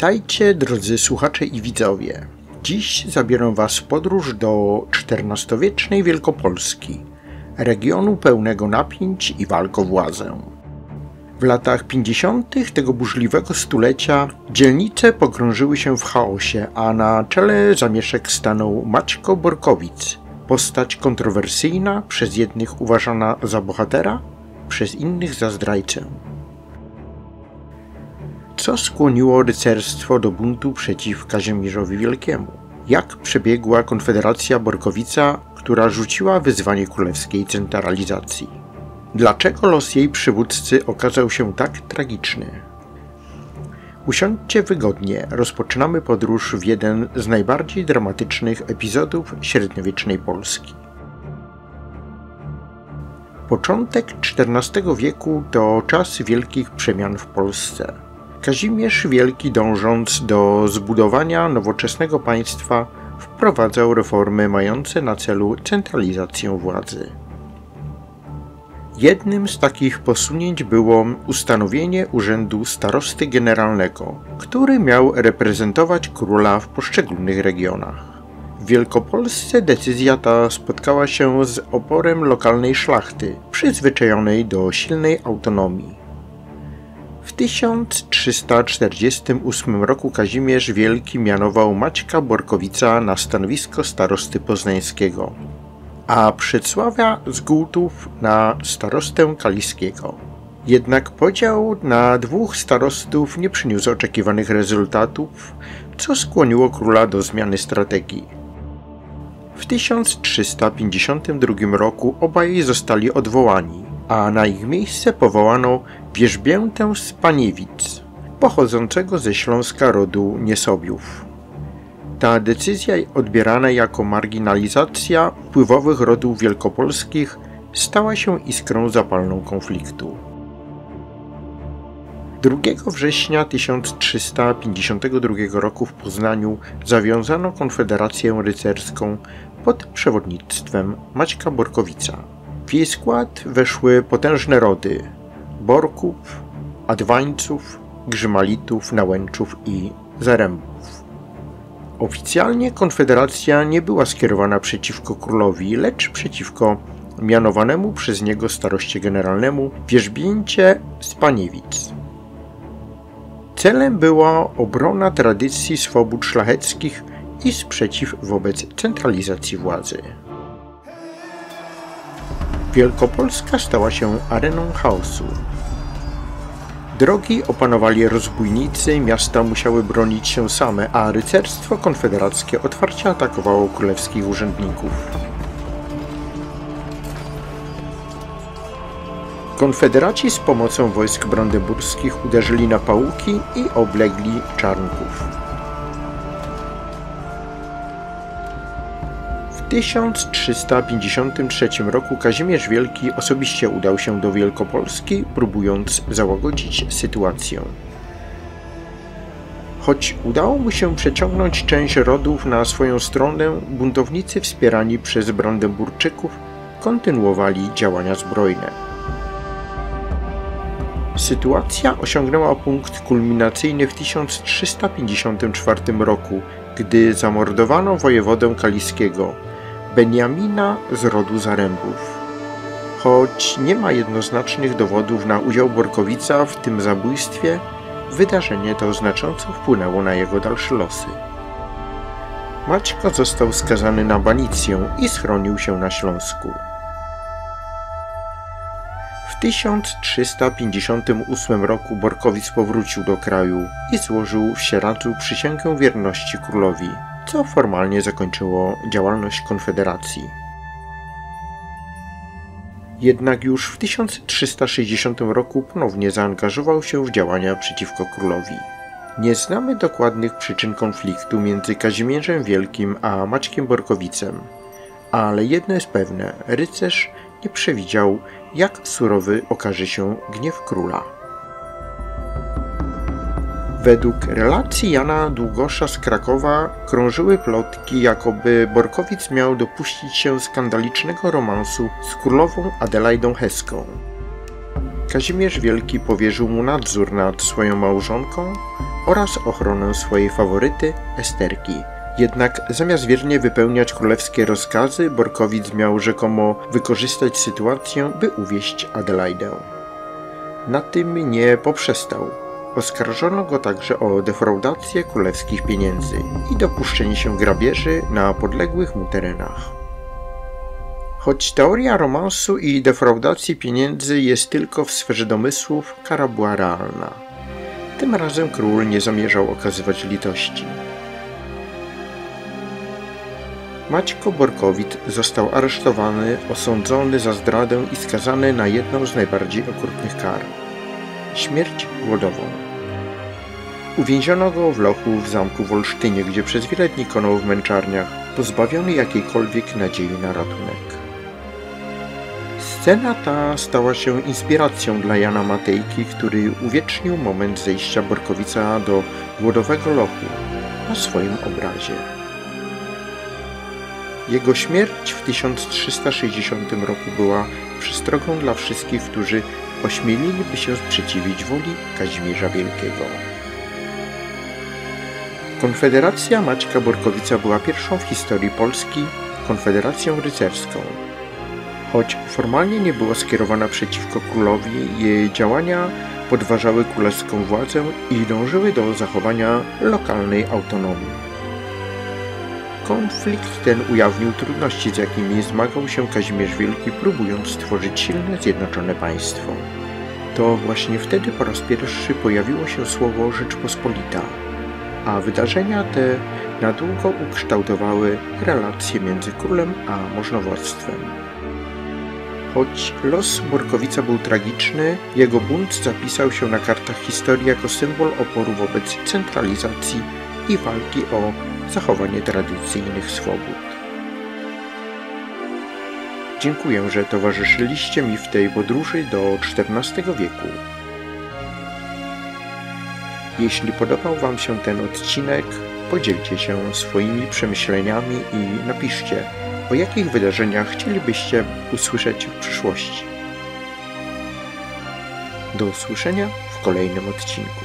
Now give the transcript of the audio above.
Witajcie, drodzy słuchacze i widzowie. Dziś zabiorę Was w podróż do XIV-wiecznej Wielkopolski, regionu pełnego napięć i walk o władzę. W latach 50. tego burzliwego stulecia dzielnice pogrążyły się w chaosie, a na czele zamieszek stanął Maćko Borkowicz, postać kontrowersyjna, przez jednych uważana za bohatera, przez innych za zdrajcę. Co skłoniło rycerstwo do buntu przeciw Kazimierzowi Wielkiemu? Jak przebiegła konfederacja Borkowica, która rzuciła wyzwanie królewskiej centralizacji? Dlaczego los jej przywódcy okazał się tak tragiczny? Usiądźcie wygodnie, rozpoczynamy podróż w jeden z najbardziej dramatycznych epizodów średniowiecznej Polski. Początek XIV wieku to czas wielkich przemian w Polsce. Kazimierz Wielki, dążąc do zbudowania nowoczesnego państwa, wprowadzał reformy mające na celu centralizację władzy. Jednym z takich posunięć było ustanowienie urzędu starosty generalnego, który miał reprezentować króla w poszczególnych regionach. W Wielkopolsce decyzja ta spotkała się z oporem lokalnej szlachty, przyzwyczajonej do silnej autonomii. W 1348 roku Kazimierz Wielki mianował Maćka Borkowica na stanowisko starosty poznańskiego, a Przedsławia z Głutów na starostę kaliskiego. Jednak podział na dwóch starostów nie przyniósł oczekiwanych rezultatów, co skłoniło króla do zmiany strategii. W 1352 roku obaj zostali odwołani, a na ich miejsce powołano Wierzbiętę z Paniewic, pochodzącego ze Śląska rodu Niesobiów. Ta decyzja, odbierana jako marginalizacja wpływowych rodów wielkopolskich, stała się iskrą zapalną konfliktu. 2 września 1352 roku w Poznaniu zawiązano konfederację rycerską pod przewodnictwem Maćka Borkowica. W jej skład weszły potężne rody Borków, Adwańców, Grzymalitów, Nałęczów i Zarębów. Oficjalnie konfederacja nie była skierowana przeciwko królowi, lecz przeciwko mianowanemu przez niego staroście generalnemu Wierzbięcie z Paniewic. Celem była obrona tradycji swobód szlacheckich i sprzeciw wobec centralizacji władzy. Wielkopolska stała się areną chaosu. Drogi opanowali rozbójnicy, miasta musiały bronić się same, a rycerstwo konfederackie otwarcie atakowało królewskich urzędników. Konfederaci z pomocą wojsk brandenburskich uderzyli na Pałuki i oblegli Czarnków. W 1353 roku Kazimierz Wielki osobiście udał się do Wielkopolski, próbując załagodzić sytuację. Choć udało mu się przeciągnąć część rodów na swoją stronę, buntownicy wspierani przez Brandenburczyków kontynuowali działania zbrojne. Sytuacja osiągnęła punkt kulminacyjny w 1354 roku, gdy zamordowano wojewodę kaliskiego, Beniamina z rodu Zarębów. Choć nie ma jednoznacznych dowodów na udział Borkowica w tym zabójstwie, wydarzenie to znacząco wpłynęło na jego dalsze losy. Maćko został skazany na banicję i schronił się na Śląsku. W 1358 roku Borkowic powrócił do kraju i złożył w Sieradzu przysięgę wierności królowi, co formalnie zakończyło działalność konfederacji. Jednak już w 1360 roku ponownie zaangażował się w działania przeciwko królowi. Nie znamy dokładnych przyczyn konfliktu między Kazimierzem Wielkim a Maćkiem Borkowicem, ale jedno jest pewne, rycerz nie przewidział, jak surowy okaże się gniew króla. Według relacji Jana Długosza z Krakowa krążyły plotki, jakoby Borkowic miał dopuścić się skandalicznego romansu z królową Adelaidą Heską. Kazimierz Wielki powierzył mu nadzór nad swoją małżonką oraz ochronę swojej faworyty Esterki. Jednak zamiast wiernie wypełniać królewskie rozkazy, Borkowic miał rzekomo wykorzystać sytuację, by uwieść Adelaidę. Na tym nie poprzestał. Oskarżono go także o defraudację królewskich pieniędzy i dopuszczenie się grabieży na podległych mu terenach. Choć teoria romansu i defraudacji pieniędzy jest tylko w sferze domysłów, kara była realna. Tym razem król nie zamierzał okazywać litości. Maćko Borkowic został aresztowany, osądzony za zdradę i skazany na jedną z najbardziej okrutnych kar – śmierć głodową. Uwięziono go w lochu w zamku w Olsztynie, gdzie przez wiele dni konał w męczarniach, pozbawiony jakiejkolwiek nadziei na ratunek. Scena ta stała się inspiracją dla Jana Matejki, który uwiecznił moment zejścia Borkowica do głodowego lochu na swoim obrazie. Jego śmierć w 1360 roku była przestrogą dla wszystkich, którzy ośmieliliby się sprzeciwić woli Kazimierza Wielkiego. Konfederacja Maćka Borkowica była pierwszą w historii Polski konfederacją rycerską. Choć formalnie nie była skierowana przeciwko królowi, jej działania podważały królewską władzę i dążyły do zachowania lokalnej autonomii. Konflikt ten ujawnił trudności, z jakimi zmagał się Kazimierz Wielki, próbując stworzyć silne, zjednoczone państwo. To właśnie wtedy po raz pierwszy pojawiło się słowo Rzeczpospolita, a wydarzenia te na długo ukształtowały relacje między królem a możnowładztwem. Choć los Borkowica był tragiczny, jego bunt zapisał się na kartach historii jako symbol oporu wobec centralizacji i walki o zachowanie tradycyjnych swobód. Dziękuję, że towarzyszyliście mi w tej podróży do XIV wieku. Jeśli podobał Wam się ten odcinek, podzielcie się swoimi przemyśleniami i napiszcie, o jakich wydarzeniach chcielibyście usłyszeć w przyszłości. Do usłyszenia w kolejnym odcinku.